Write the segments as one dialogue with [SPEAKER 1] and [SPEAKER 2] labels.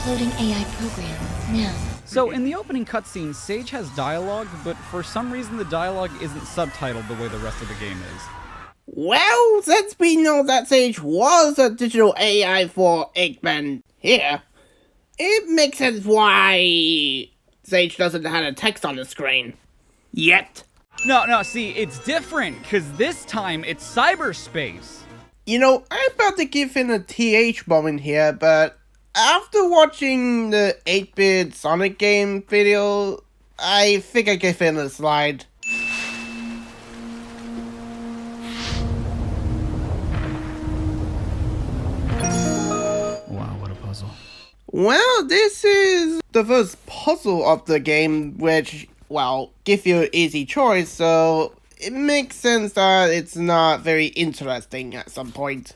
[SPEAKER 1] Loading AI program, now.
[SPEAKER 2] So, in the opening cutscene, Sage has dialogue, but for some reason the dialogue isn't subtitled the way the rest of the game is.
[SPEAKER 3] Well, since we know that Sage was a digital AI for Eggman here, it makes sense why Sage doesn't have a text on the screen. Yet.
[SPEAKER 2] No, see, it's different, because this time it's cyberspace.
[SPEAKER 3] You know, I'm about to give him a TH moment here, but after watching the 8-bit Sonic game video, I think I gave him a slide.
[SPEAKER 2] Wow, what a puzzle.
[SPEAKER 3] Well, this is the first puzzle of the game, which, well, give you an easy choice, so it makes sense that it's not very interesting at some point.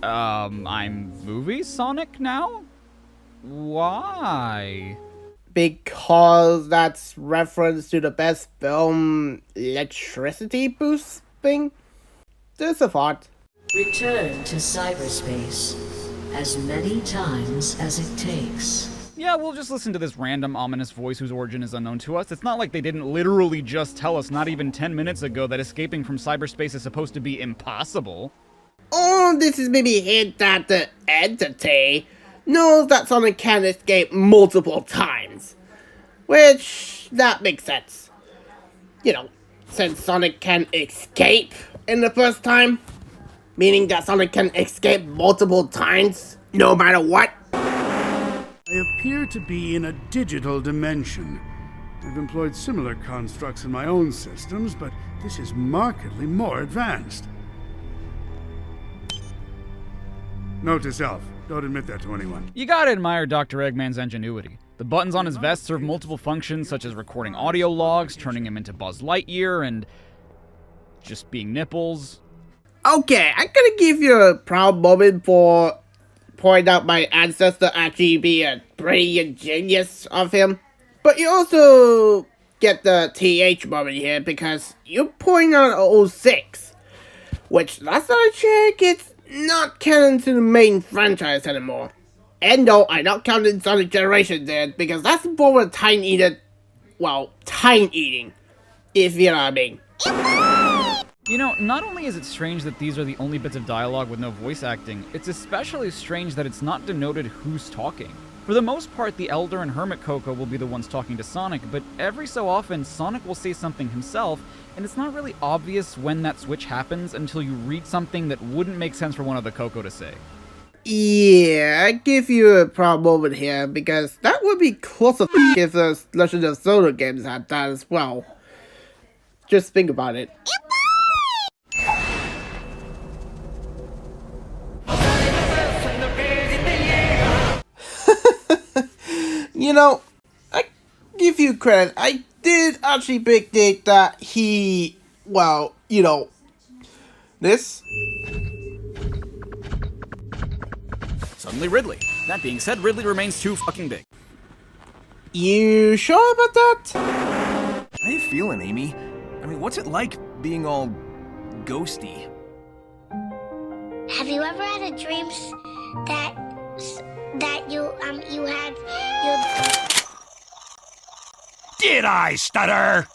[SPEAKER 2] I'm movie Sonic now? Why?
[SPEAKER 3] Because that's reference to the best film electricity boost thing? There's a thought.
[SPEAKER 4] Return to cyberspace as many times as it takes.
[SPEAKER 2] Yeah, we'll just listen to this random ominous voice whose origin is unknown to us. It's not like they didn't literally just tell us not even 10 minutes ago that escaping from cyberspace is supposed to be impossible.
[SPEAKER 3] Oh, this is maybe a hint that the entity knows that Sonic can escape multiple times. Which, that makes sense. You know, since Sonic can escape in the first time, meaning that Sonic can escape multiple times, no matter what.
[SPEAKER 5] I appear to be in a digital dimension. I've employed similar constructs in my own systems, but this is markedly more advanced. Note to self, don't admit that to anyone.
[SPEAKER 2] You gotta admire Dr. Eggman's ingenuity. The buttons on his vest serve multiple functions, such as recording audio logs, turning him into Buzz Lightyear, and just being nipples.
[SPEAKER 3] Okay, I'm gonna give you a proud moment for pointing out my ancestor actually be a brilliant genius of him. But you also get the TH moment here because you point out 06, which last time I checked, it's not canon to the main franchise anymore. And no, I'm not counting Sonic Generation there, because that's more of a time eater, well, time eating, if you know what I mean.
[SPEAKER 2] You know, not only is it strange that these are the only bits of dialogue with no voice acting, it's especially strange that it's not denoted who's talking. For the most part, the Elder and Hermit Coco will be the ones talking to Sonic, but every so often, Sonic will say something himself, and it's not really obvious when that switch happens until you read something that wouldn't make sense for one of the Coco to say.
[SPEAKER 3] Yeah, I give you a proud moment here, because that would be close as if the Legend of Zelda games had that as well. Just think about it. You know, I give you credit. I did actually predict that he, well, you know, this.
[SPEAKER 2] Suddenly Ridley. That being said, Ridley remains too fucking big.
[SPEAKER 3] You sure about that?
[SPEAKER 6] How you feeling, Amy? I mean, what's it like being all ghosty?
[SPEAKER 1] Have you ever had a dream that you had
[SPEAKER 6] Did I stutter?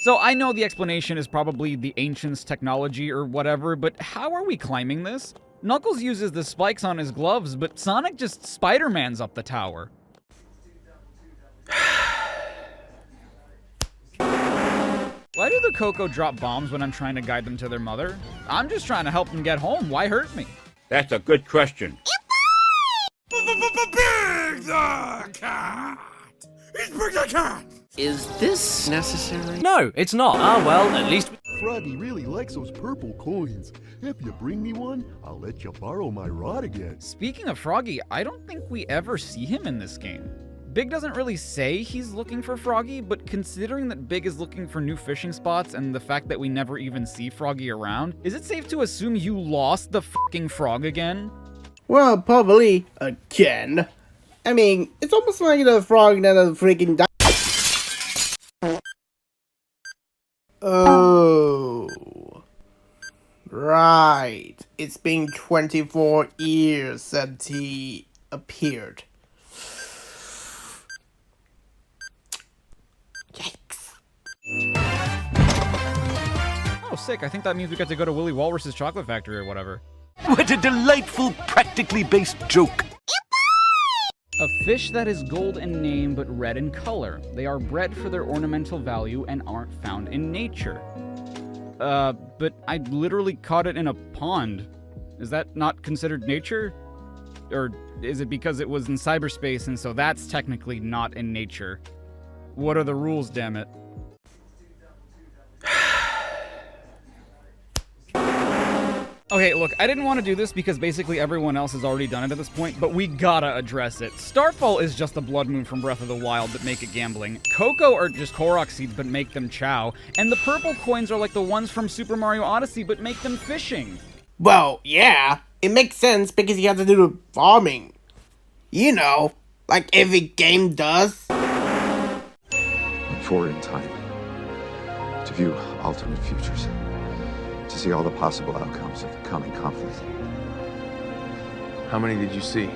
[SPEAKER 2] So I know the explanation is probably the Ancients' technology or whatever, but how are we climbing this? Knuckles uses the spikes on his gloves, but Sonic just Spider-Mans up the tower. Why do the Coco drop bombs when I'm trying to guide them to their mother? I'm just trying to help them get home. Why hurt me?
[SPEAKER 7] That's a good question.
[SPEAKER 6] Big the cat! It's Big the cat!
[SPEAKER 8] Is this necessary?
[SPEAKER 9] No, it's not. Ah, well, at least...
[SPEAKER 10] Froggy really likes those purple coins. If you bring me one, I'll let you borrow my rod again.
[SPEAKER 2] Speaking of Froggy, I don't think we ever see him in this game. Big doesn't really say he's looking for Froggy, but considering that Big is looking for new fishing spots and the fact that we never even see Froggy around, is it safe to assume you lost the fucking frog again?
[SPEAKER 3] Well, probably again. I mean, it's almost like the frog that freaking died. Oh. right. It's been 24 years since he appeared. Yikes.
[SPEAKER 2] Oh, sick. I think that means we get to go to Willy Walrus's chocolate factory or whatever.
[SPEAKER 6] What a delightful, practically based joke.
[SPEAKER 2] A fish that is gold in name but red in color. They are bred for their ornamental value and aren't found in nature. But I literally caught it in a pond. Is that not considered nature? Or is it because it was in cyberspace and so that's technically not in nature? What are the rules, damn it? Okay, look, I didn't want to do this because basically everyone else has already done it at this point, but we gotta address it. Starfall is just the blood moon from Breath of the Wild that make it gambling. Cocoa are just Korok seeds but make them chow. And the purple coins are like the ones from Super Mario Odyssey but make them fishing.
[SPEAKER 3] Well, yeah, it makes sense because you have to do the farming. You know, like every game does.
[SPEAKER 11] Look forward in time to view alternate futures, to see all the possible outcomes of the coming conflict.
[SPEAKER 6] How many did you see?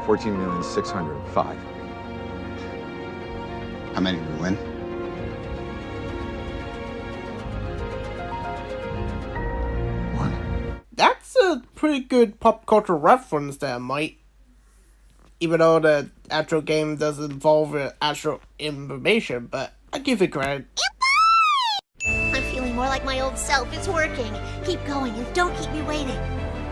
[SPEAKER 11] 14,605,000.
[SPEAKER 10] How many did we win?
[SPEAKER 11] One.
[SPEAKER 3] That's a pretty good pop culture reference there, Mike. Even though the actual game doesn't involve actual information, but I give it credit.
[SPEAKER 1] I'm feeling more like my old self. It's working. Keep going and don't keep me waiting.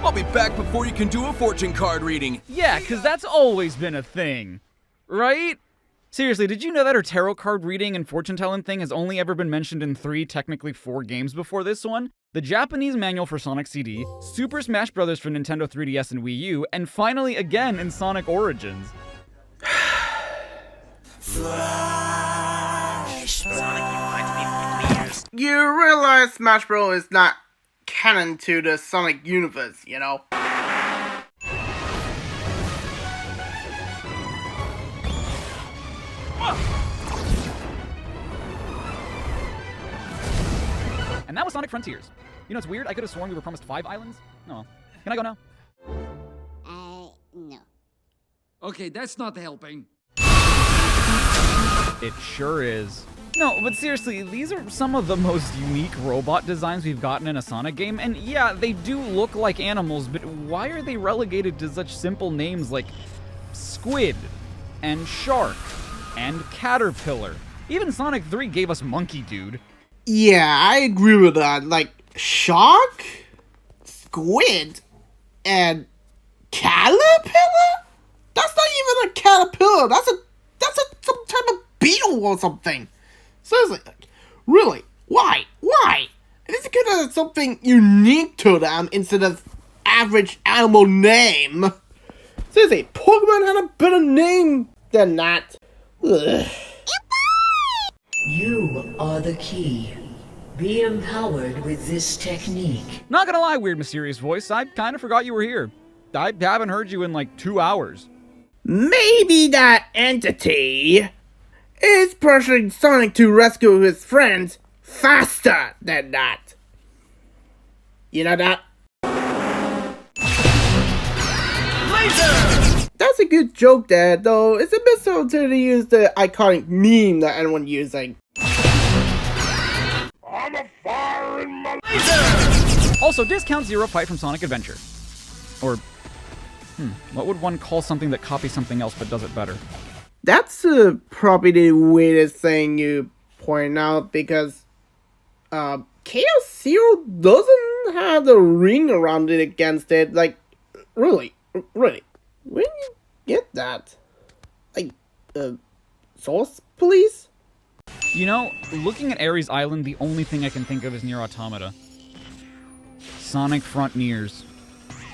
[SPEAKER 6] I'll be back before you can do a fortune card reading.
[SPEAKER 2] Yeah, because that's always been a thing, right? Seriously, did you know that her tarot card reading and fortune-telling thing has only ever been mentioned in 3, technically 4 games before this one? The Japanese manual for Sonic CD, Super Smash Bros. For Nintendo 3DS and Wii U, and finally again in Sonic Origins.
[SPEAKER 3] You realize Smash Bros. Is not canon to the Sonic universe, you know?
[SPEAKER 2] And that was Sonic Frontiers. You know, it's weird, I could have sworn we were promised 5 islands. Oh, can I go now?
[SPEAKER 1] No.
[SPEAKER 8] Okay, that's not helping.
[SPEAKER 2] It sure is. No, but seriously, these are some of the most unique robot designs we've gotten in a Sonic game, and yeah, they do look like animals, but why are they relegated to such simple names like Squid, and Shark, and Caterpillar? Even Sonic 3 gave us Monkey Dude.
[SPEAKER 3] Yeah, I agree with that. Like, Shark? Squid? And Caterpillar? That's not even a caterpillar. That's some type of beetle or something. Seriously, really? Why? This could have something unique to them instead of average animal name. Seriously, Pokemon had a better name than that. Ugh.
[SPEAKER 4] You are the key. Be empowered with this technique.
[SPEAKER 2] Not gonna lie, weird mysterious voice, I kinda forgot you were here. I haven't heard you in like 2 hours.
[SPEAKER 3] Maybe that entity is pressuring Sonic to rescue his friends faster than that. You know that? Laser! That's a good joke there, though it's a bit so to use the iconic meme that everyone's using.
[SPEAKER 10] I'm a fire in my laser!
[SPEAKER 2] Also, discount Zero Fight from Sonic Adventure. Or, what would one call something that copies something else but does it better?
[SPEAKER 3] That's probably the weirdest thing you point out because Chaos Zero doesn't have the ring around it against it. Like, really, where do you get that? Like, Source Police?
[SPEAKER 2] You know, looking at Ares Island, the only thing I can think of is Nier Automata. Sonic Frontiers.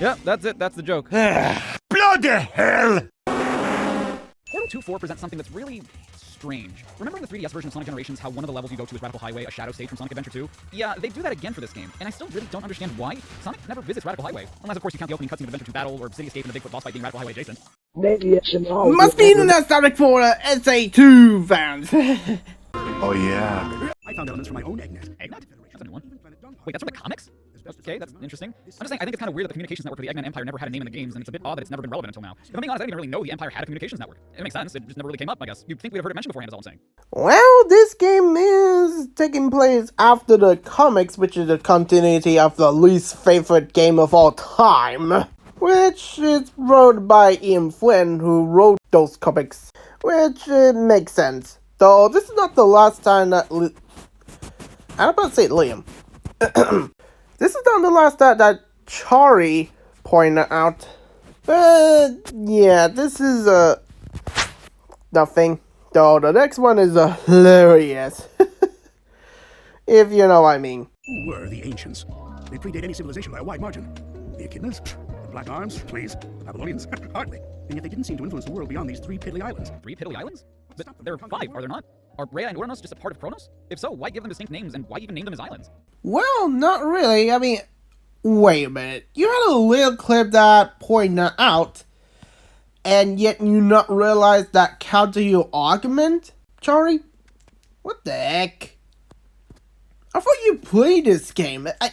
[SPEAKER 2] Yep, that's it, that's the joke.
[SPEAKER 10] Bloody hell!
[SPEAKER 2] Portal 2-4 presents something that's really strange. Remember in the 3DS version of Sonic Generations how one of the levels you go to is Radical Highway, a shadow stage from Sonic Adventure 2? Yeah, they do that again for this game, and I still really don't understand why Sonic never visits Radical Highway. Unless, of course, you count the opening cutscene of Adventure 2 Battle, or City Escape and the Bigfoot boss fight being Radical Highway adjacent.
[SPEAKER 3] Must be nostalgic for SA2 fans.
[SPEAKER 11] Oh yeah.
[SPEAKER 5] I found elements from my own eggnet.
[SPEAKER 2] Eggnet? That's a new one. Wait, that's from the comics? Okay, that's interesting. I'm just saying, I think it's kind of weird that the communications network for the Eggman Empire never had a name in the games, and it's a bit odd that it's never been relevant until now. If I'm being honest, I didn't even really know the Empire had a communications network. It makes sense, it just never really came up, I guess. You'd think we'd have heard it mentioned beforehand, is all I'm saying.
[SPEAKER 3] Well, this game is taking place after the comics, which is the continuity of the least favorite game of all time, which is wrote by Flynn, who wrote those comics, which makes sense. Though this is not the last time that I'm about to say Liam. This is not the last time that Charriii pointed out. But yeah, this is nothing. Though the next one is hilarious. If you know what I mean.
[SPEAKER 5] Who were the ancients? They predate any civilization by a wide margin. The Echidnas? The Black Arms? Please. The Babylonians? Hardly. And yet they didn't seem to influence the world beyond these 3 piddly islands.
[SPEAKER 2] 3 piddly islands? But there are 5, are there not? Are Rhea and Uranus just a part of Kronos? If so, why give them distinct names, and why even name them as islands?
[SPEAKER 3] Well, not really. I mean, wait a minute. You had a little clip that pointed out, and yet you not realize that counter your argument, Charriii? What the heck? I thought you played this game.
[SPEAKER 5] I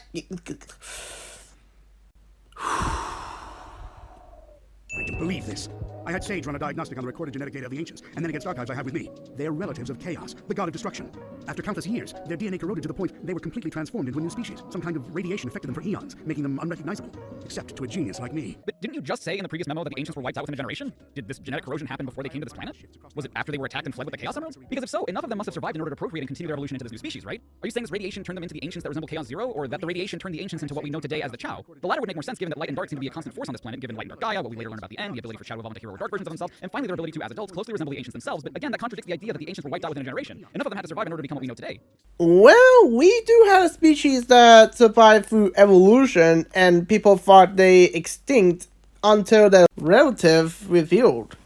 [SPEAKER 5] can believe this. I had Sage run a diagnostic on the recorded genetic data of the ancients, and then against archives I have with me. They are relatives of Chaos, the god of destruction. After countless years, their DNA corroded to the point they were completely transformed into a new species. Some kind of radiation affected them for eons, making them unrecognizable, except to a genius like me.
[SPEAKER 2] But didn't you just say in the previous memo that the ancients were wiped out within a generation? Did this genetic corrosion happen before they came to this planet? Was it after they were attacked and fled with the Chaos Emeralds? Because if so, enough of them must have survived in order to procreate and continue their evolution into this new species, right? Are you saying this radiation turned them into the ancients that resemble Chaos Zero, or that the radiation turned the ancients into what we know today as the Chow? The latter would make more sense given that light and dark seem to be a constant force on this planet, given light and dark Gaia, what we later learn about the end, the ability for Shadow to evolve into hero or dark versions of themselves, and finally their ability to, as adults, closely resemble the ancients themselves. But again, that contradicts the idea that the ancients were wiped out within a generation. Enough of them had to survive in order to become what we know today.
[SPEAKER 3] Well, we do have a species that survived through evolution, and people thought they extinct until their relative revealed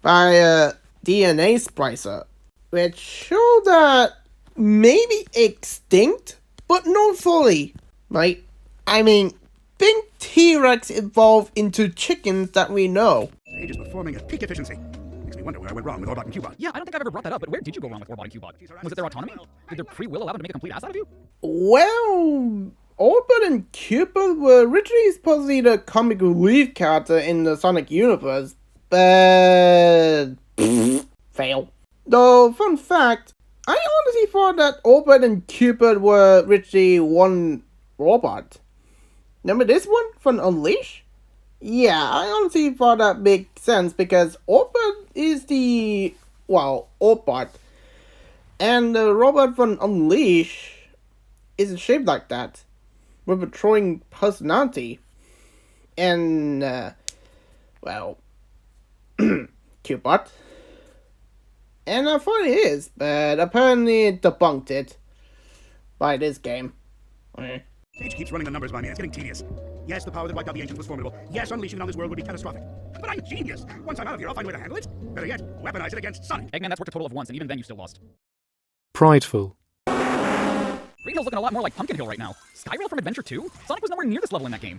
[SPEAKER 3] by a DNA splicer, which showed that maybe extinct, but not fully. Right? I mean, big T-Rex evolved into chickens that we know.
[SPEAKER 5] Sage is performing at peak efficiency. Makes me wonder where I went wrong with Orbot and Cubot.
[SPEAKER 2] Yeah, I don't think I've ever brought that up, but where did you go wrong with Orbot and Cubot? Was it their autonomy? Did their free will allow them to make a complete ass out of you?
[SPEAKER 3] Well, Orbot and Cupid were originally supposedly the comic relief character in the Sonic universe, but fail. Though, fun fact, I honestly thought that Orbot and Cupid were originally one robot. Remember this one from Unleash? Yeah, I honestly thought that made sense because Orbot is the, well, Orbot. And the robot from Unleash is shaped like that, with a throwing personality. And, well, Cubot. And I thought it is, but apparently it debunked it by this game.
[SPEAKER 5] Sage keeps running the numbers by me. It's getting tedious. Yes, the power that wiped out the ancients was formidable. Yes, unleashing it on this world would be catastrophic. But I'm genius. Once I'm out of here, I'll find a way to handle it. Better yet, weaponize it against Sonic.
[SPEAKER 2] Eggman, that's worked a total of once, and even then you still lost.
[SPEAKER 9] Prideful.
[SPEAKER 2] Green Hill's looking a lot more like Pumpkin Hill right now. Skyrail from Adventure 2? Sonic was nowhere near this level in that game.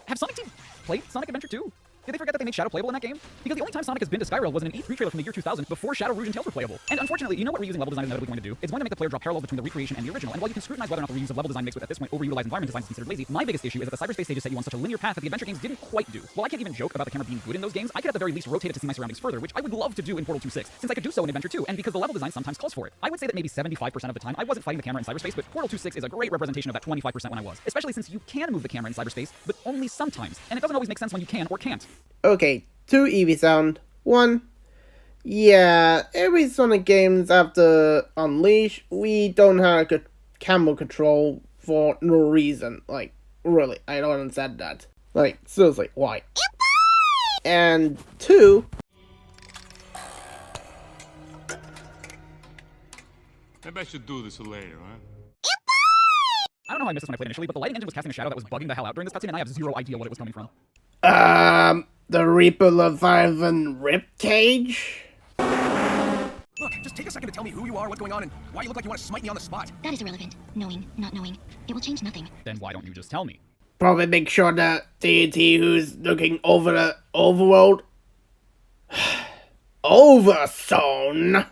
[SPEAKER 2] Have Sonic Team played Sonic Adventure 2? Did they forget that they made Shadow playable in that game? Because the only time Sonic has been to Skyrail was in an E3 trailer from the year 2000 before Shadow, Rouge, and Tails were playable. And unfortunately, you know what reusing level design is inevitably going to do? It's going to make the player draw parallels between the recreation and the original. And while you can scrutinize whether or not the reuse of level design makes with at this point overutilized environment design is considered lazy, my biggest issue is that the cyberspace stages set you on such a linear path that the adventure games didn't quite do. While I can't even joke about the camera being good in those games, I could at the very least rotate it to see my surroundings further, which I would love to do in Portal 2.6, since I could do so in Adventure 2, and because the level design sometimes calls for it. I would say that maybe 75% of the time I wasn't fighting the camera in cyberspace, but Portal 2.6 is a great representation of that 25% when I was. Especially since you can move the camera in cyberspace, but only sometimes, and it doesn't always make sense when you can or can't.
[SPEAKER 3] Okay, 2 Eevee sound. 1. Yeah, every Sonic games after Unleash, we don't have camera control for no reason. Like, really, I don't understand that. Like, seriously, why? And 2.
[SPEAKER 7] Maybe I should do this later, huh?
[SPEAKER 2] I don't know how I missed this when I played initially, but the lighting engine was casting a shadow that was bugging the hell out during this cutscene, and I have zero idea what it was coming from.
[SPEAKER 3] The Reaper Leviathan Ripcage?
[SPEAKER 6] Look, just take a second to tell me who you are, what's going on, and why you look like you want to smite me on the spot.
[SPEAKER 1] That is irrelevant. Knowing, not knowing. It will change nothing.
[SPEAKER 2] Then why don't you just tell me?
[SPEAKER 3] Probably make sure that deity who's looking over the overworld overzone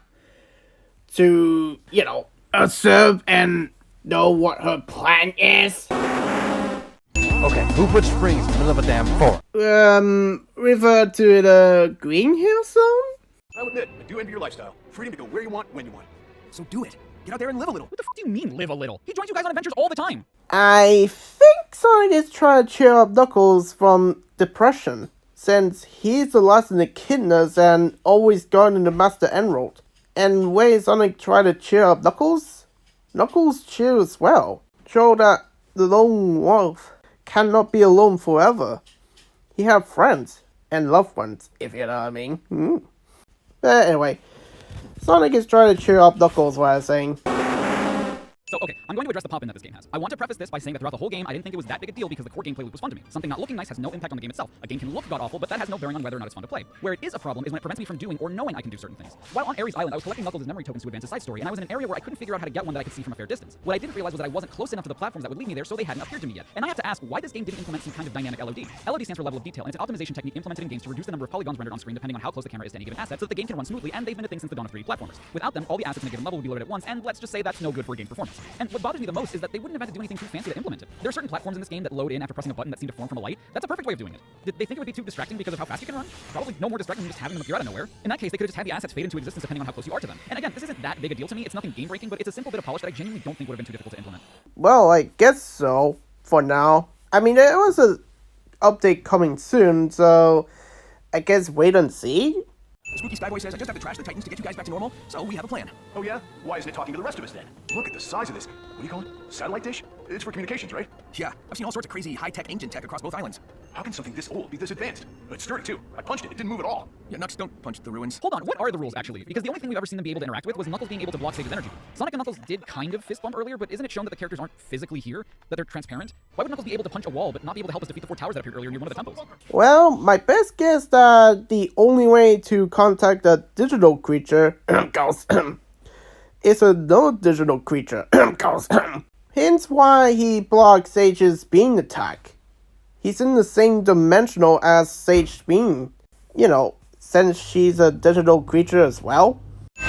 [SPEAKER 3] to, you know, observe and know what her plan is?
[SPEAKER 12] Okay, who puts springs in the middle of a damn forest?
[SPEAKER 3] Refer to the Green Hill Zone?
[SPEAKER 6] I'll admit, I do envy your lifestyle. Freedom to go where you want, when you want. So do it. Get out there and live a little.
[SPEAKER 2] What the f do you mean, live a little? He joins you guys on adventures all the time.
[SPEAKER 3] I think Sonic is trying to cheer up Knuckles from depression, since he's the last in the kidneys and always going in the Master Emerald. And when Sonic try to cheer up Knuckles, Knuckles cheer as well. Show that the lone wolf cannot be alone forever. He have friends and loved ones, if you know what I mean. But anyway, Sonic is trying to cheer up Knuckles while saying,
[SPEAKER 2] So, okay, I'm going to address the pop-in that this game has. I want to preface this by saying that throughout the whole game, I didn't think it was that big a deal because the core gameplay loop was fun to me. Something not looking nice has no impact on the game itself. A game can look god-awful, but that has no bearing on whether or not it's fun to play. Where it is a problem is when it prevents me from doing or knowing I can do certain things. While on Ares Island, I was collecting Knuckles' memory tokens to advance his side story, and I was in an area where I couldn't figure out how to get one that I could see from a fair distance. What I didn't realize was that I wasn't close enough to the platforms that would lead me there, so they hadn't appeared to me yet. And I have to ask why this game didn't implement some kind of dynamic LOD. LOD stands for level of detail, and it's an optimization technique implemented in games to reduce the number of polygons rendered on screen depending on how close the camera is to any given asset, so that the game can run smoothly, and they've been a thing since the dawn of 3D platformers. Without them, all the assets in a given level would be loaded at once, and let's just say that's no good for game performance. And what bothers me the most is that they wouldn't have had to do anything too fancy to implement it. There are certain platforms in this game that load in after pressing a button that seem to form from a light. That's a perfect way of doing it. Did they think it would be too distracting because of how fast you can run? Probably no more distracting than just having them appear out of nowhere. In that case, they could have just had the assets fade into existence depending on how close you are to them. And again, this isn't that big a deal to me. It's nothing game-breaking, but it's a simple bit of polish that I genuinely don't think would have been too difficult to implement.
[SPEAKER 3] well, I guess so, for now. I mean, there was an update coming soon, so I guess wait and see?
[SPEAKER 6] Spooky Skyboy says I just have to trash the Titans to get you guys back to normal, so we have a plan. Oh yeah? Why isn't it talking to the rest of us then? Look at the size of this. What do you call it? Satellite dish? It's for communications, right? Yeah, I've seen all sorts of crazy high-tech ancient tech across both islands. How can something this old be this advanced? It's sturdy too. I punched it. It didn't move at all. Yeah, Nux, don't punch the ruins.
[SPEAKER 2] Hold on, what are the rules actually? Because the only thing we've ever seen them be able to interact with was Knuckles being able to block Sage's energy. Sonic and Knuckles did kind of fist bump earlier, but isn't it shown that the characters aren't physically here? That they're transparent? Why would Knuckles be able to punch a wall but not be able to help us defeat the 4 towers that appeared earlier near one of the temples?
[SPEAKER 3] Well, my best guess that the only way to contact the digital creature is a no-digital creature. Hence why he blocked Sage's beam attack. He's in the same dimensional as Sage's beam. You know, since she's a digital creature as well.
[SPEAKER 6] So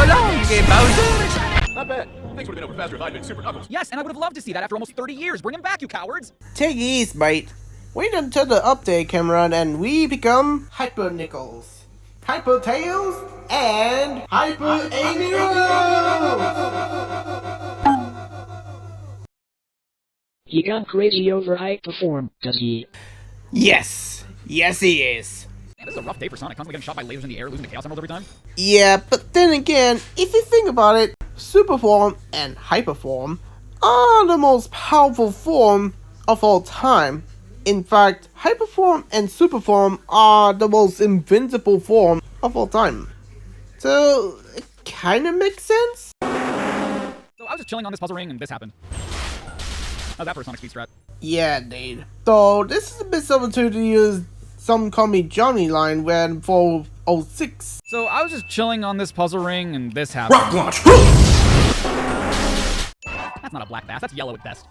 [SPEAKER 6] long, Game Bowser! Not bad. Things would have been over faster if I'd been Super Knuckles.
[SPEAKER 2] Yes, and I would have loved to see that after almost 30 years. Bring him back, you cowards!
[SPEAKER 3] Take it easy, mate. Wait until the update can run and we become Hyper Nickels, Hyper Tails, and Hyper Amy.
[SPEAKER 13] He got crazy over hyper form, does he?
[SPEAKER 3] Yes. Yes, he is.
[SPEAKER 2] Man, this is a rough day for Sonic, constantly getting shot by lasers in the air, losing to Chaos Emeralds every time.
[SPEAKER 3] Yeah, but then again, if you think about it, Super Form and Hyper Form are the most powerful form of all time. In fact, Hyper Form and Super Form are the most invincible form of all time. So, it kinda makes sense?
[SPEAKER 2] So I was just chilling on this puzzle ring and this happened. How's that for a Sonic speed strat?
[SPEAKER 3] Yeah, indeed. Though, this is a bit similar to the Some Call Me Johnny line when for 06.
[SPEAKER 2] So I was just chilling on this puzzle ring and this happened.
[SPEAKER 6] Rock launch!
[SPEAKER 2] That's not a black bass, that's yellow at best.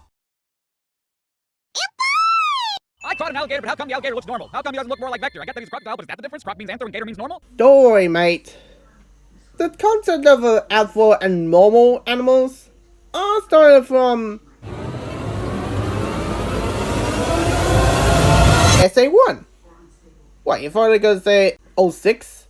[SPEAKER 2] I caught an alligator, but how come the alligator looks normal? How come he doesn't look more like Vector? I get that he's a crocodile, but is that the difference? Croc means anther and gator means normal?
[SPEAKER 3] Don't worry, mate. The concept of anther and normal animals all started from SA1. What, you thought I was gonna say 06?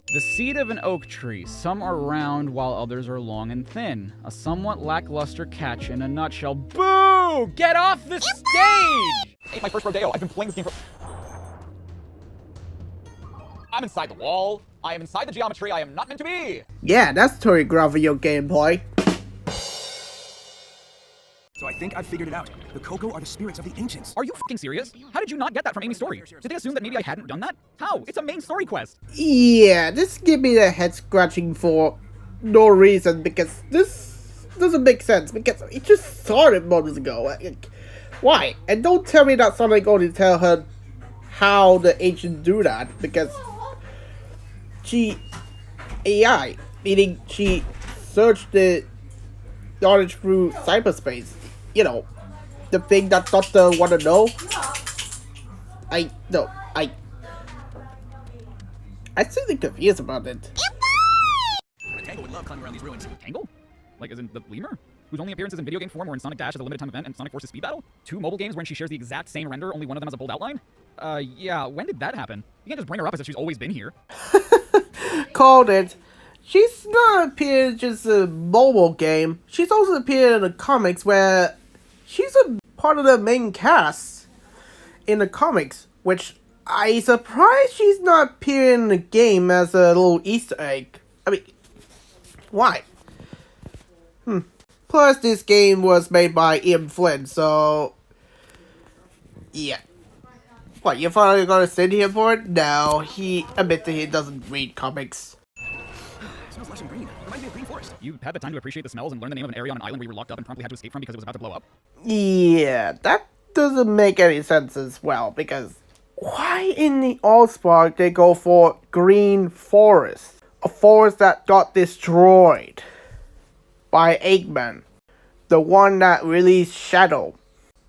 [SPEAKER 2] The seed of an oak tree. Some are round while others are long and thin. A somewhat lackluster catch in a nutshell. Boo! Get off the stage! Ain't my first rodeo. I've been playing this game for... I'm inside the wall. I am inside the geometry I am not meant to be.
[SPEAKER 3] Yeah, that's choreography your gameplay.
[SPEAKER 6] So I think I've figured it out. The Coco are the spirits of the ancients.
[SPEAKER 2] Are you f***ing serious? How did you not get that from Amy's story? Did they assume that maybe I hadn't done that? How? It's a main story quest.
[SPEAKER 3] Yeah, this give me the head scratching for no reason because this doesn't make sense because it just started moments ago. Like, why? And don't tell me that Sonic going to tell her how the ancients do that because she AI, meaning she searched the knowledge through cyberspace. You know, the thing that Doctor wanna know. I'm still confused about it.
[SPEAKER 6] Tango would love climbing around these ruins.
[SPEAKER 2] Tangle? Like, isn't the lemur? Whose only appearances in video game form were in Sonic Dash as a limited time event and Sonic Forces Speed Battle? 2 mobile games wherein she shares the exact same render, only one of them has a bold outline? Yeah, when did that happen? You can't just bring her up as if she's always been here.
[SPEAKER 3] Called it. She's not appeared just a mobile game. She's also appeared in the comics where she's a part of the main cast in the comics, which I surprised she's not appearing in the game as a little Easter egg. I mean, why? Plus, this game was made by Flynn, so yeah. What, you thought I was gonna sit here for it? No, he admitted he doesn't read comics.
[SPEAKER 6] It smells lush and green. Reminds me of Green Forest.
[SPEAKER 2] You had the time to appreciate the smells and learn the name of an area on an island where you were locked up and promptly had to escape from because it was about to blow up?
[SPEAKER 3] Yeah, that doesn't make any sense as well, because why in the Allspark they go for Green Forest? A forest that got destroyed by Eggman, the one that released Shadow.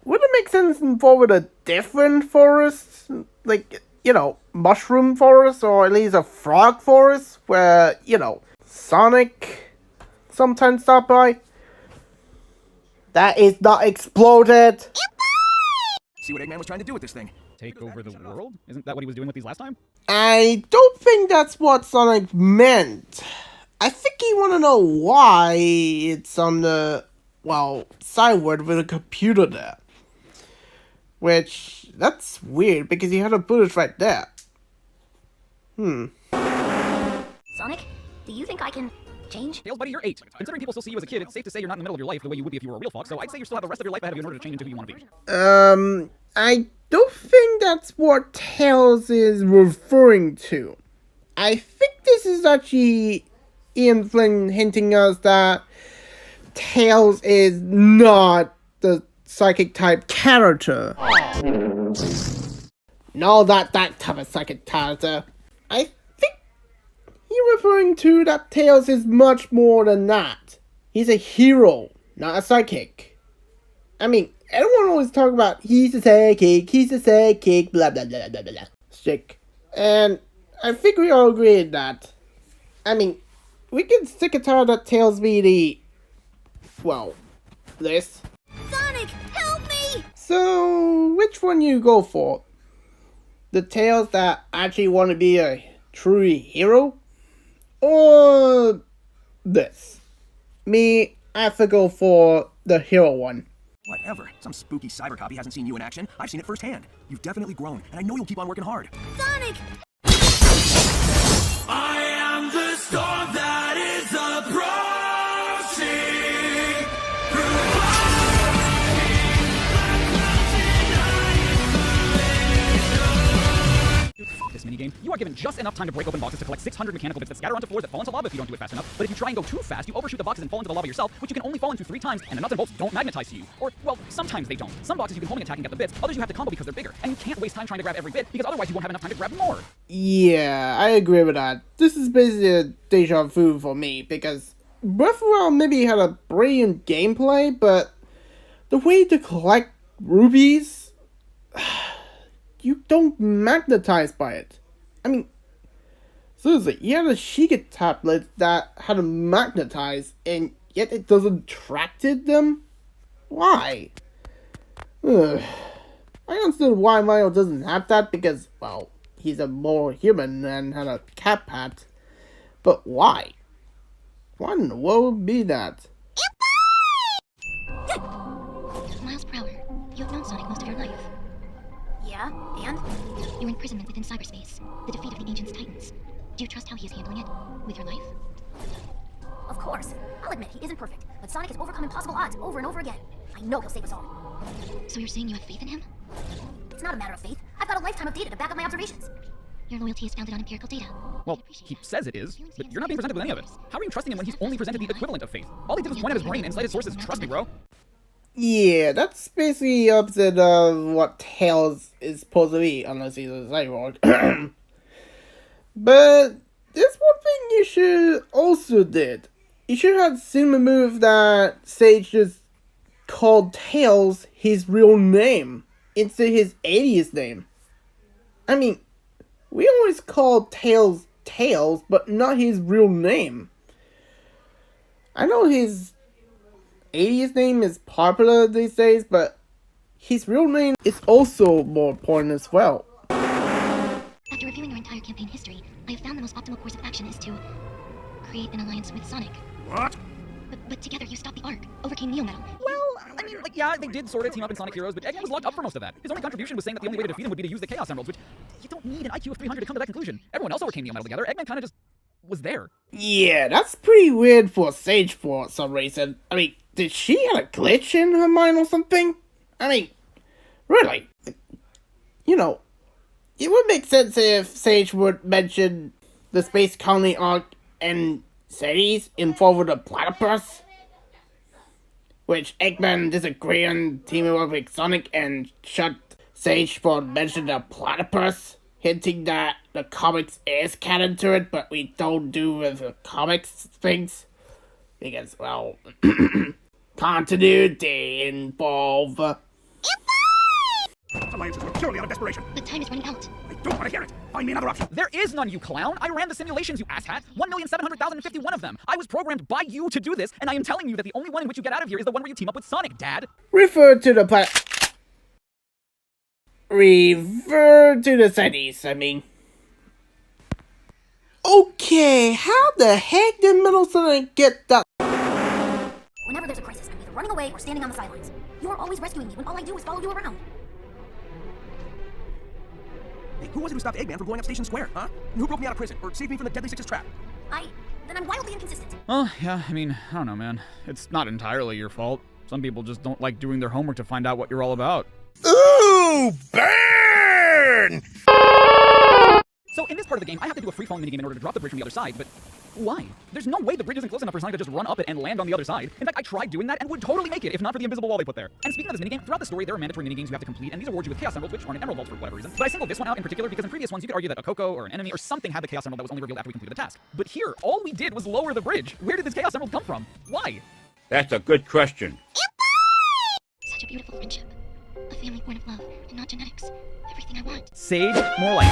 [SPEAKER 3] Would it make sense to forward a different forest? Like, you know, mushroom forest, or at least a frog forest, where, you know, Sonic sometimes stop by? That is not exploded!
[SPEAKER 6] See what Eggman was trying to do with this thing.
[SPEAKER 2] Take over the world? Isn't that what he was doing with these last time?
[SPEAKER 3] I don't think that's what Sonic meant. I think you want to know why it's on the, well, sideward with a computer there. Which, that's weird, because you had a bullet right there.
[SPEAKER 1] Sonic, do you think I can change?
[SPEAKER 2] Tails, buddy, you're 8. Considering people still see you as a kid, it's safe to say you're not in the middle of your life the way you would be if you were a real fox, so I'd say you still have the rest of your life ahead of you in order to change into who you want to be.
[SPEAKER 3] I don't think that's what Tails is referring to. I think this is actually Flynn hinting us that Tails is not the psychic type character. No, not that type of psychic character. I think you're referring to that Tails is much more than that. He's a hero, not a psychic. I mean, everyone always talk about he's a psychic, blah blah blah blah blah. Sick. And I think we all agree on that. I mean, we can stick a tired that Tails be the, well, this.
[SPEAKER 1] Sonic, help me!
[SPEAKER 3] So, which one you go for? The Tails that actually want to be a true hero? Or this? Me, I have to go for the hero one.
[SPEAKER 6] Whatever. Some spooky cyber copy hasn't seen you in action. I've seen it firsthand. You've definitely grown, and I know you'll keep on working hard.
[SPEAKER 1] Sonic!
[SPEAKER 14] I am the storm that is approaching.
[SPEAKER 2] This minigame, you are given just enough time to break open boxes to collect 600 mechanical bits that scatter onto floors that fall into lava if you don't do it fast enough. But if you try and go too fast, you overshoot the boxes and fall into the lava yourself, which you can only fall into 3 times, and the nuts and bolts don't magnetize to you. Or, well, sometimes they don't. Some boxes you can homing attack and get the bits, others you have to combo because they're bigger, and you can't waste time trying to grab every bit, because otherwise you won't have enough time to grab more.
[SPEAKER 3] Yeah, I agree with that. This is basically a deja vu for me, because Breath of the Wild maybe had a brilliant gameplay, but the way to collect rubies, you don't magnetize by it. I mean, seriously, you had a Sheikah tablet that had a magnetize, and yet it doesn't attracted them? Why? I understand why Mario doesn't have that, because, well, he's a more human and had a cat pat. But why? Why in the world would be that?
[SPEAKER 15] Miles per hour. You have known Sonic most of your life.
[SPEAKER 1] Yeah, and?
[SPEAKER 15] Your imprisonment within cyberspace. The defeat of the Ancients' Titans. Do you trust how he is handling it? With your life?
[SPEAKER 1] Of course. I'll admit he isn't perfect, but Sonic has overcome impossible odds over and over again. I know he'll save us all.
[SPEAKER 15] So you're saying you have faith in him?
[SPEAKER 1] It's not a matter of faith. I've got a lifetime of data to back up my observations.
[SPEAKER 15] Your loyalty is founded on empirical data.
[SPEAKER 2] Well, he says it is, but you're not being presented with any of it. How are you trusting him when he's only presented the equivalent of faith? All he did was point at his brain and cite his sources. Trust me, bro.
[SPEAKER 3] Yeah, that's basically opposite of what Tails is supposed to be, unless he's a cyborg. But there's one thing you should also did. You should have seen the move that Sage just called Tails his real name instead of his alias name. I mean, we always call Tails Tails, but not his real name. I know his 80s name is popular these days, but his real name is also more important as well.
[SPEAKER 15] After reviewing your entire campaign history, I have found the most optimal course of action is to create an alliance with Sonic.
[SPEAKER 6] What?
[SPEAKER 15] But together you stopped the Ark, overcame Neo Metal.
[SPEAKER 2] Well, I mean, like, yeah, they did sort of team up in Sonic Heroes, but Eggman was locked up for most of that. His only contribution was saying that the only way to defeat him would be to use the Chaos Emeralds, which you don't need an IQ of 300 to come to that conclusion. Everyone else overcame Neo Metal together. Eggman kind of just was there.
[SPEAKER 3] Yeah, that's pretty weird for Sage for some reason. I mean, did she have a glitch in her mind or something? I mean, really? You know, it would make sense if Sage would mention the Space Colony Arc and cities involved with a platypus, which Eggman disagreed on teaming up with Sonic and shut Sage for mentioning the platypus, hinting that the comics is canon to it, but we don't do with the comics things. Because, well, continuity involved.
[SPEAKER 5] Alliances were purely out of desperation.
[SPEAKER 15] The time is running out.
[SPEAKER 5] I don't want to hear it. Find me another option.
[SPEAKER 2] There is none, you clown! I ran the simulations, you asshat! 1,700,051 of them! I was programmed by you to do this, and I am telling you that the only one in which you get out of here is the one where you team up with Sonic, Dad!
[SPEAKER 3] Refer to the cities, I mean. Okay, how the heck did Metal Sonic get that?
[SPEAKER 1] Whenever there's a crisis, I'm either running away or standing on the sidelines. You are always rescuing me when all I do is follow you around.
[SPEAKER 6] Hey, who was it who stopped Eggman from blowing up Station Square, huh? And who broke me out of prison, or saved me from the Deadly Six's trap?
[SPEAKER 1] Then I'm wildly inconsistent.
[SPEAKER 2] Well, yeah, I mean, I don't know, man. It's not entirely your fault. Some people just don't like doing their homework to find out what you're all about.
[SPEAKER 6] Ooh, burn!
[SPEAKER 2] So in this part of the game, I have to do a free-falling minigame in order to drop the bridge from the other side, but why? There's no way the bridge isn't close enough for Sonic to just run up it and land on the other side. In fact, I tried doing that and would totally make it if not for the invisible wall they put there. And speaking of this minigame, throughout the story, there are mandatory minigames you have to complete, and these reward you with Chaos Emeralds, which aren't in Emerald Vaults for whatever reason. But I singled this one out in particular because in previous ones, you could argue that a Coco or an enemy or something had the Chaos Emerald that was only revealed after we completed the task. But here, all we did was lower the bridge. Where did this Chaos Emerald come from? Why?
[SPEAKER 16] That's a good question.
[SPEAKER 15] Such a beautiful friendship. A family born of love, and not genetics. Everything I want.
[SPEAKER 2] Sage, more like...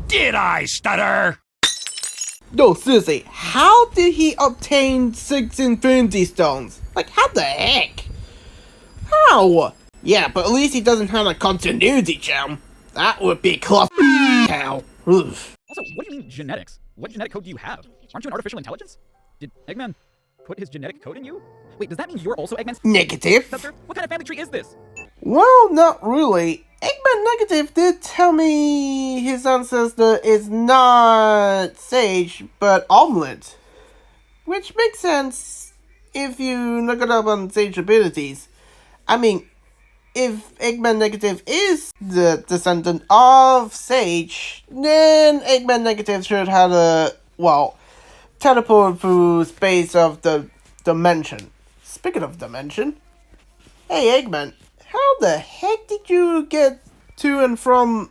[SPEAKER 6] Did I stutter?
[SPEAKER 3] No, seriously, how did he obtain 6 Infinity Stones? Like, how the heck? How? Yeah, but at least he doesn't have a continuity gem. That would be cluster hell.
[SPEAKER 2] Also, what do you mean genetics? What genetic code do you have? Aren't you an artificial intelligence? Did Eggman put his genetic code in you? Wait, does that mean you're also Eggman's
[SPEAKER 3] negative?
[SPEAKER 2] Sister? What kind of family tree is this?
[SPEAKER 3] Well, not really. Eggman Negative did tell me his ancestor is not Sage, but Omelette. Which makes sense if you look it up on Sage abilities. I mean, if Eggman Negative is the descendant of Sage, then Eggman Negative should have a, well, teleport through space of the dimension. Speaking of dimension, hey Eggman, how the heck did you get to and from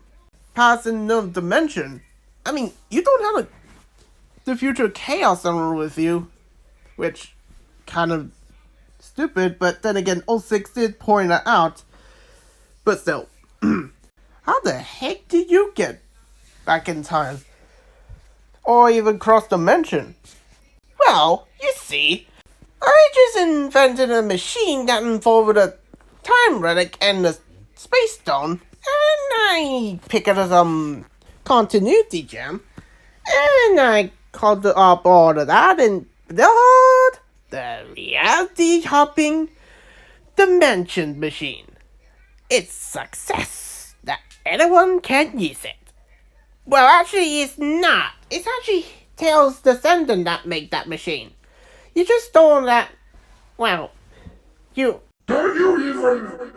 [SPEAKER 3] past another dimension? I mean, you don't have the future Chaos Emerald with you, which kind of stupid, but then again, 06 did point that out. But still, how the heck did you get back in time? Or even cross dimension? Well, you see, I just invented a machine that involved a time relic and the space stone, and I picked up some continuity gem, and I called up all of that, and behold, the reality hopping dimension machine. It's success that anyone can use it. Well, actually, it's not. It's actually Tails' descendant that made that machine. You just told that, well, you...
[SPEAKER 14] Can you even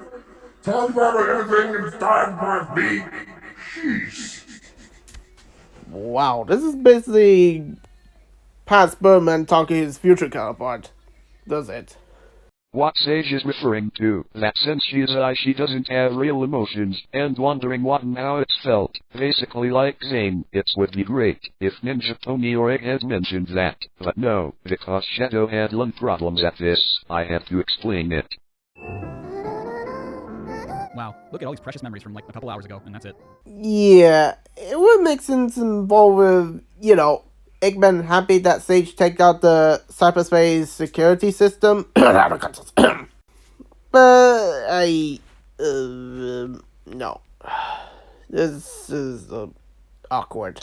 [SPEAKER 14] talk about anything inside my me? Jeez.
[SPEAKER 3] Wow, this is basically past Birdman talking his future counterpart, does it?
[SPEAKER 17] What Sage is referring to, that since she is AI she doesn't have real emotions, and wondering what and how it's felt, basically like Zane. It would be great if Ninja Tony or Egghead mentioned that, but no, because Shadow had lung problems at this, I have to explain it.
[SPEAKER 2] Wow, look at all these precious memories from like a couple hours ago, and that's it.
[SPEAKER 3] Yeah, it would make sense involved with, you know, Eggman happy that Sage take out the cyberspace security system. But no. This is awkward.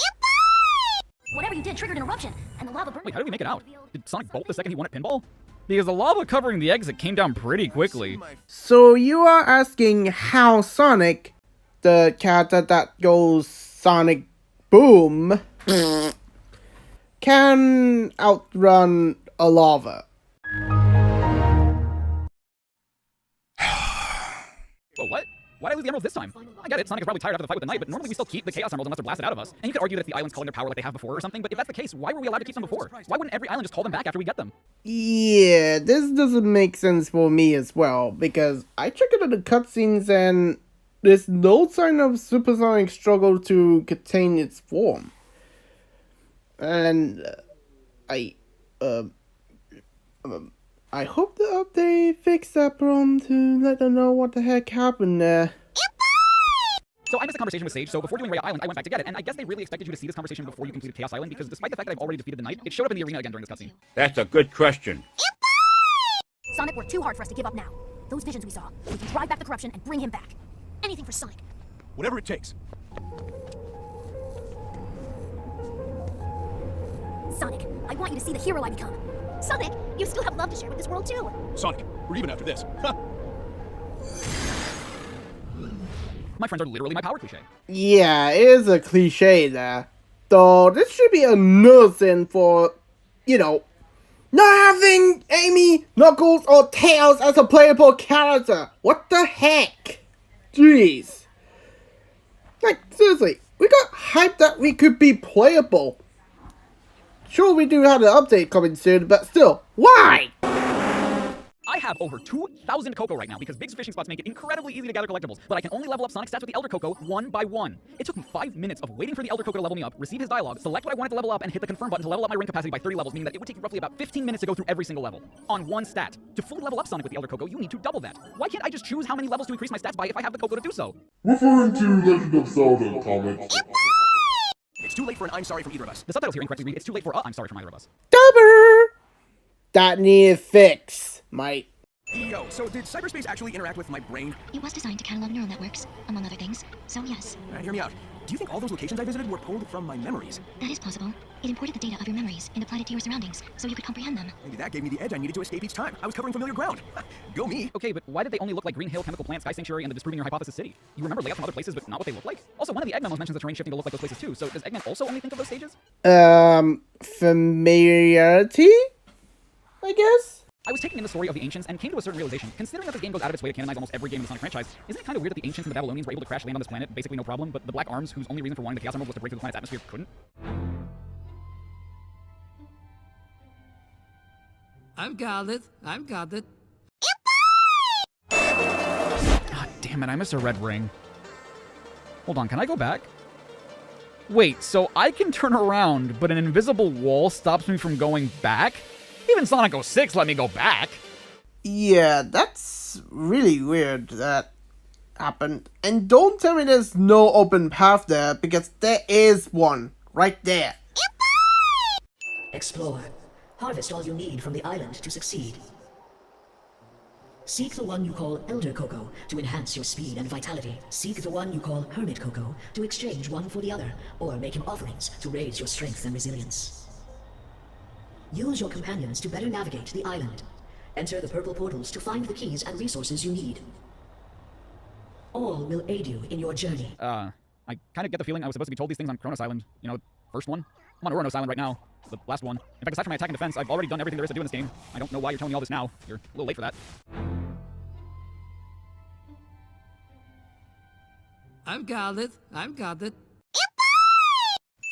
[SPEAKER 1] Whatever you did triggered an eruption, and the lava burned.
[SPEAKER 2] Wait, how did we make it out? Did Sonic bolt the second he won at pinball? Because the lava covering the exit came down pretty quickly.
[SPEAKER 3] So you are asking how Sonic, the character that goes Sonic Boom, can outrun a lava?
[SPEAKER 2] Whoa, what? Why'd I lose the emeralds this time? I get it, Sonic is probably tired after the fight with the knight, but normally we still keep the Chaos Emeralds unless they're blasted out of us. And you could argue that it's the islands calling their power like they have before or something, but if that's the case, why were we allowed to keep them before? Why wouldn't every island just call them back after we get them?
[SPEAKER 3] Yeah, this doesn't make sense for me as well, because I checked out the cutscenes and there's no sign of Supersonic's struggle to contain its form. And I hope the update fixed that problem to let them know what the heck happened there.
[SPEAKER 2] So I missed a conversation with Sage, so before doing Ray Island, I went back to get it, and I guess they really expected you to see this conversation before you completed Chaos Island, because despite the fact that I've already defeated the Knight, it showed up in the arena again during this cutscene.
[SPEAKER 16] That's a good question.
[SPEAKER 1] Sonic worked too hard for us to give up now. Those visions we saw, we can drive back the corruption and bring him back. Anything for Sonic.
[SPEAKER 6] Whatever it takes.
[SPEAKER 1] Sonic, I want you to see the hero I become. Sonic, you still have love to share with this world too.
[SPEAKER 6] Sonic, we're even after this.
[SPEAKER 2] My friends are literally my power cliche.
[SPEAKER 3] Yeah, it is a cliche there. Though this should be a nuisance for, you know, not having Amy, Knuckles, or Tails as a playable character. What the heck? Jeez. Like, seriously, we got hyped that we could be playable. Sure, we do have an update coming soon, but still, why?
[SPEAKER 2] I have over 2,000 Cocoa right now because Big's fishing spots make it incredibly easy to gather collectibles, but I can only level up Sonic stats with the Elder Cocoa one by one. It took me 5 minutes of waiting for the Elder Cocoa to level me up, receive his dialogue, select what I wanted to level up, and hit the confirm button to level up my ring capacity by 30 levels, meaning that it would take me roughly about 15 minutes to go through every single level on one stat. To fully level up Sonic with the Elder Cocoa, you need to double that. Why can't I just choose how many levels to increase my stats by if I have the Cocoa to do so?
[SPEAKER 14] Referring to Legend of Zelda comics.
[SPEAKER 6] It's too late for an I'm sorry from either of us.
[SPEAKER 2] The subtitles here incorrectly read, it's too late for a I'm sorry from either of us.
[SPEAKER 3] Dubber! That needed fix, mate.
[SPEAKER 6] Yo, so did cyberspace actually interact with my brain?
[SPEAKER 15] It was designed to catalog neural networks, among other things, so yes.
[SPEAKER 6] Hear me out. Do you think all those locations I visited were pulled from my memories?
[SPEAKER 15] That is possible. It imported the data of your memories and applied it to your surroundings, so you could comprehend them.
[SPEAKER 6] Maybe that gave me the edge I needed to escape each time. I was covering familiar ground. Go me.
[SPEAKER 2] Okay, but why did they only look like Green Hill, Chemical Plant, Sky Sanctuary, and the Disproving Your Hypothesis City? You remember layouts from other places, but not what they look like? Also, one of the Egg memos mentions the terrain shifting to look like those places too, so does Eggman also only think of those stages?
[SPEAKER 3] Familiarity? I guess?
[SPEAKER 2] I was taking in the story of the Ancients and came to a certain realization. Considering that this game goes out of its way to canonize almost every game in the Sonic franchise, isn't it kind of weird that the Ancients and the Babylonians were able to crash land on this planet, basically no problem, but the Black Arms, whose only reason for wanting the Chaos Emerald was to break through the planet's atmosphere, couldn't?
[SPEAKER 8] I've got it. I've got it.
[SPEAKER 2] God damn it, I missed a red ring. Hold on, can I go back? Wait, so I can turn around, but an invisible wall stops me from going back? Even Sonic 06 let me go back.
[SPEAKER 3] Yeah, that's really weird that happened. And don't tell me there's no open path there, because there is one right there.
[SPEAKER 4] Explore. Harvest all you need from the island to succeed. Seek the one you call Elder Cocoa to enhance your speed and vitality. Seek the one you call Hermit Cocoa to exchange one for the other, or make him offerings to raise your strength and resilience. Use your companions to better navigate the island. Enter the purple portals to find the keys and resources you need. All will aid you in your journey.
[SPEAKER 2] I kind of get the feeling I was supposed to be told these things on Kronos Island. You know, first one. I'm on Uranos Island right now. The last one. In fact, aside from my attack and defense, I've already done everything there is to do in this game. I don't know why you're telling me all this now. You're a little late for that.
[SPEAKER 8] I've got it. I've got it.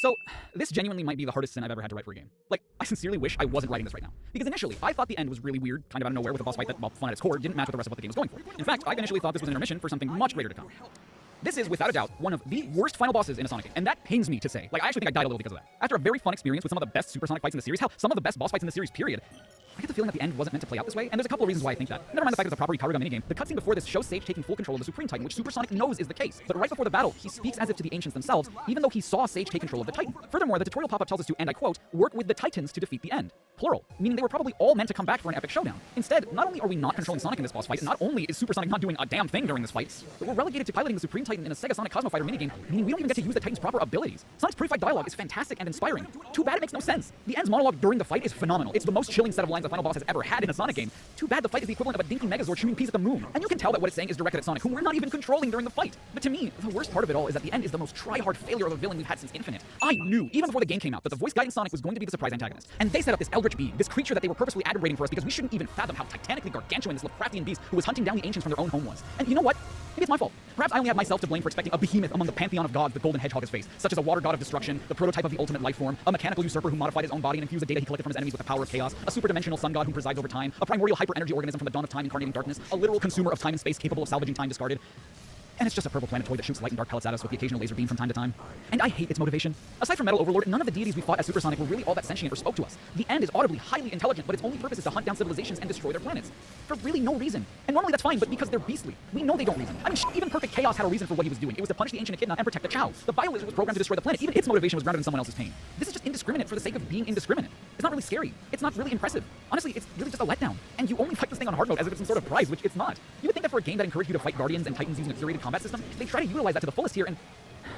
[SPEAKER 2] So, this genuinely might be the hardest sin I've ever had to write for a game. Like, I sincerely wish I wasn't writing this right now. Because initially, I thought the end was really weird, kind of out of nowhere with a boss fight that, well, fun at its core, didn't match with the rest of what the game was going for. In fact, I initially thought this was an intermission for something much greater to come. This is, without a doubt, one of the worst final bosses in a Sonic game, and that pains me to say. Like, I actually think I died a little because of that. After a very fun experience with some of the best Super Sonic fights in the series, hell, some of the best boss fights in the series, period, I get the feeling that the end wasn't meant to play out this way, and there's a couple of reasons why I think that. Never mind the fact that it's a proper Ikaruga minigame. The cutscene before this shows Sage taking full control of the Supreme Titan, which Supersonic knows is the case. But right before the battle, he speaks as if to the ancients themselves, even though he saw Sage take control of the Titan. Furthermore, the tutorial pop-up tells us to, and I quote, work with the Titans to defeat the end. Plural, meaning they were probably all meant to come back for an epic showdown. Instead, not only are we not controlling Sonic in this boss fight, not only is Supersonic not doing a damn thing during this fight, but we're relegated to piloting the Supreme Titan in a Sega Sonic Cosmo Fighter minigame, meaning we don't even get to use the Titan's proper abilities. Sonic's pre-fight dialogue is fantastic and inspiring. Too bad it makes no sense. The end's monologue during the fight is phenomenal. It's the most chilling set of lines the final boss has ever had in a Sonic game. Too bad the fight is the equivalent of a dinky Megazord shooting peas at the moon. And you can tell that what it's saying is directed at Sonic, whom we're not even controlling during the fight. But to me, the worst part of it all is that the end is the most try-hard failure of a villain we've had since Infinite. I knew, even before the game came out, that the voice guiding Sonic was going to be the surprise antagonist. And they set up this eldritch being, this creature that they were purposely adumbrating for us because we shouldn't even fathom how titanically gargantuan this Lovecraftian beast who was hunting down the ancients from their own home was. And you know what? Maybe it's my fault. Perhaps I only have myself to blame for expecting a behemoth among the pantheon of gods the golden hedgehog has faced, such as a water god of destruction, the prototype of the ultimate life form, a mechanical usurper who modified his own body and infused the data he collected from his enemies with the power of chaos, a superdimensional sun god who presides over time, a primordial hyper-energy organism from the dawn of time incarnating darkness, a literal consumer of time and space capable of salvaging time discarded. And it's just a purple planet toy that shoots light and dark pellets at us with the occasional laser beam from time to time. And I hate its motivation. Aside from Metal Overlord, none of the deities we fought as Supersonic were really all that sentient or spoke to us. The end is audibly highly intelligent, but its only purpose is to hunt down civilizations and destroy their planets. For really no reason. And normally that's fine, but because they're beastly. We know they don't reason. I mean, even Perfect Chaos had a reason for what he was doing. It was to punish the ancient Echidna and protect the Chow. The Bio Lizard was programmed to destroy the planet. Even its motivation was grounded in someone else's pain. This is just indiscriminate for the sake of being indiscriminate. It's not really scary. It's not really impressive. Honestly, it's really just a letdown. And you only fight this thing on hard mode as if it's some sort of prize, which it's not. You would think that for a game that encouraged you to fight Guardians and Titans using a curated combat system, they try to utilize that to the fullest here, and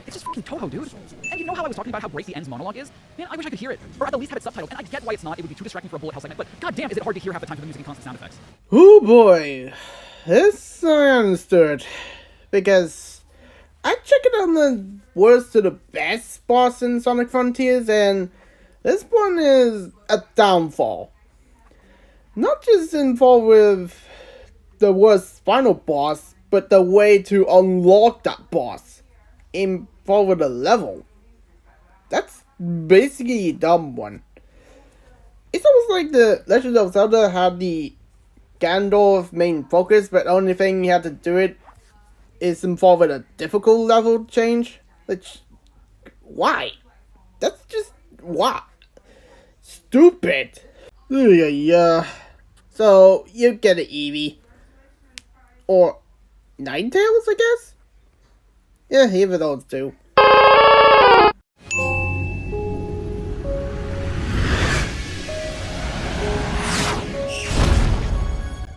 [SPEAKER 2] it's just fucking Toho, dude. And you know how I was talking about how great the end's monologue is? Man, I wish I could hear it, or at the least have it subtitled. And I get why it's not. It would be too distracting for a bullet hell segment, but goddamn, is it hard to hear half the time for the music and constant sound effects.
[SPEAKER 3] Oh boy, this I understood, because I checked it on the worst to the best boss in Sonic Frontiers, and this one is a downfall. Not just involved with the worst final boss, but the way to unlock that boss involved with the level. That's basically a dumb one. It's almost like the Legend of Zelda had the Gandalf main focus, but the only thing you have to do it is involved with a difficult level change. Which, why? That's just, why? Stupid. Yeah. So, you get an Eevee. Or Ninetales, I guess? Yeah, either those two.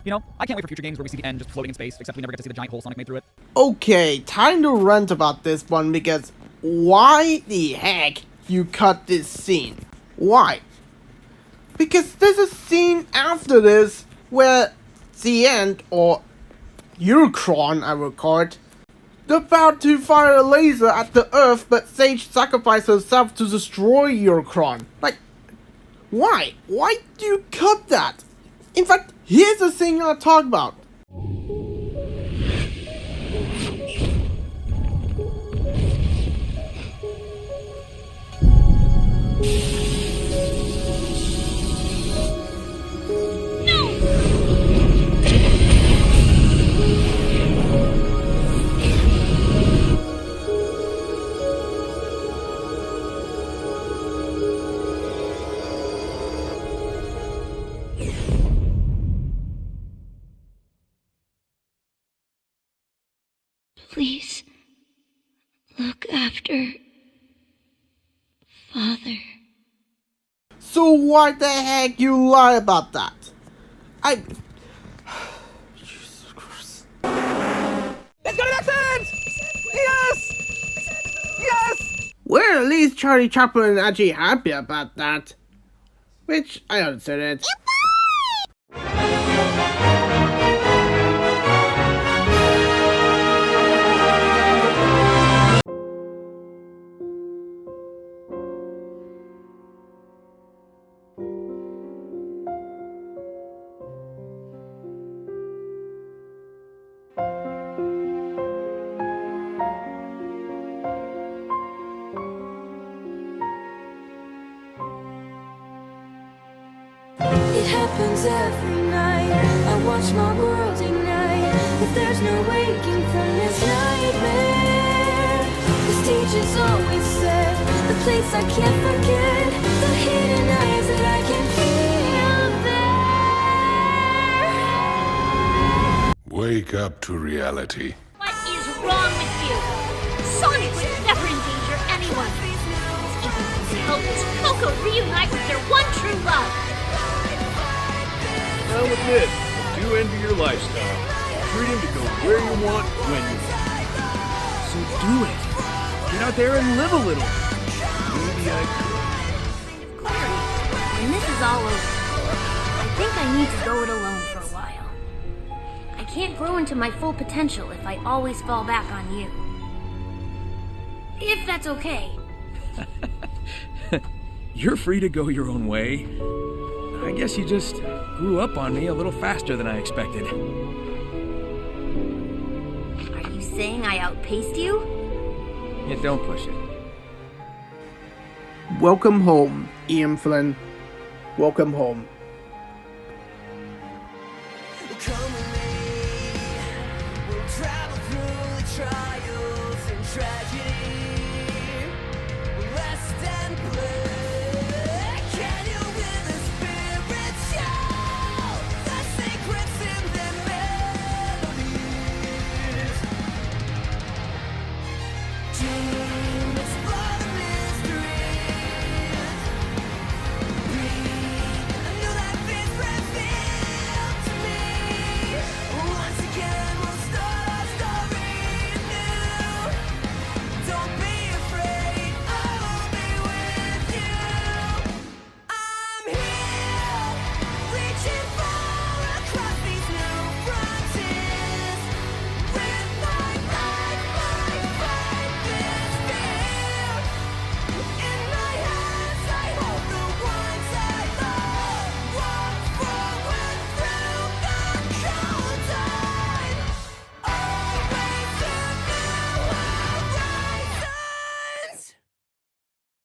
[SPEAKER 2] You know, I can't wait for future games where we see the end just floating in space, except we never get to see the giant hole Sonic made through it.
[SPEAKER 3] Okay, time to rant about this one, because why the heck you cut this scene? Why? Because there's a scene after this where the end, or Unicron I will call it, they're about to fire a laser at the Earth, but Sage sacrificed herself to destroy Unicron. Like, why? Why do you cut that? In fact, here's the thing I'll talk about.
[SPEAKER 15] Please, look after Father.
[SPEAKER 3] So why the heck you lie about that? Jesus Christ.
[SPEAKER 2] Let's go to that sense! Yes! Yes!
[SPEAKER 3] Well, at least Charlie Chaplin is actually happy about that. Which, I understood it.
[SPEAKER 18] It happens every night. I watch my world ignite. If there's no waking from this nightmare, the stage is always set, the place I can't forget, the hidden eyes that I can feel there.
[SPEAKER 14] Wake up to reality.
[SPEAKER 19] What is wrong with you? Sonic would never endanger anyone. Help Coco reunite with their one true love.
[SPEAKER 20] I'll admit, I do envy your lifestyle. Freedom to go where you want, when you want. So do it. Get out there and live a little. Maybe I could.
[SPEAKER 1] When this is all over, I think I need to go it alone for a while. I can't grow into my full potential if I always fall back on you. If that's okay.
[SPEAKER 20] You're free to go your own way. I guess you just grew up on me a little faster than I expected.
[SPEAKER 1] Are you saying I outpaced you?
[SPEAKER 20] Yeah, don't push it.
[SPEAKER 3] Welcome home, Ian Flynn. Welcome home.